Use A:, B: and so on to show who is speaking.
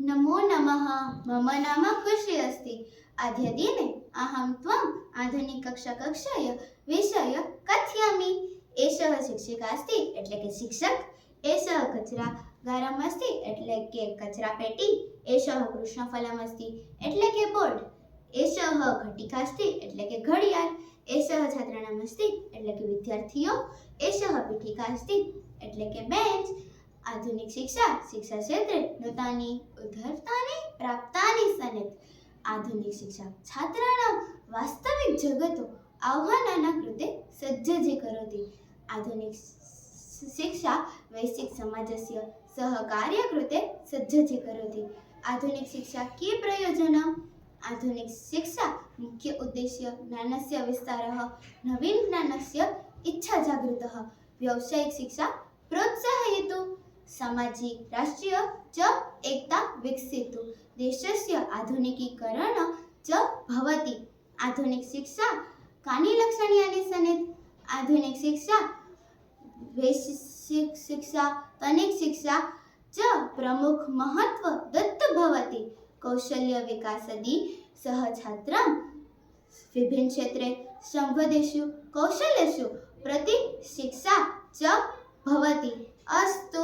A: नमो नमः। मम नाम खुशी अस्ति। अद्य दिने अहं त्वम् आधुनिककक्षाय विषय कथयामि। एषः शिक्षिका अस्ति एट्ले के शिक्षक। एषः कचरागारम् अस्ति एट्ले के कचरापेटी। एषः कृष्णफलम् अस्ति एट्ले के बोर्ड। एषः घटिका अस्ति एट्ले के घडियाळ। एषः छात्राणाम् अस्ति एट्ले के विद्यार्थीओ। एषः पीठिका अस्ति एट्ले के बेंच। आधुनिक शिक्षा शिक्षा क्षेत्रे नूतनानि उद्धरतानि प्राप्तानि सन्ति। आधुनिक शिक्षा छात्राणां वास्तविक जगतो आह्वानानां कृते सज्जीकरोति। आधुनिक शिक्षा वैश्विक समाजस्य सहकार्य कृते सज्जीकरोति। आधुनिक शिक्षा के प्रयोजनम्? आधुनिक शिक्षा मुख्य उद्देश्य ज्ञानस्य विस्तारः, नवीन ज्ञानस्य इच्छा जागृतः। व्यावसायिक शिक्षा प्रोत्साहयितुं सामाजिक राष्ट्रीय च एकता विकसितु। देशस्य आधुनिकीकरण च भवति। आधुनिक शिक्षा कानि लक्षणानि सन्ति? आधुनिक शिक्षा वैश्विक शिक्षा तनिक शिक्षा च प्रमुख महत्व दत्त भवति। कौशल्य विकासदि सह छात्रं विभिन्न क्षेत्रे संवदेषु कौशलेषु प्रति शिक्षा च भवति। अस्तु।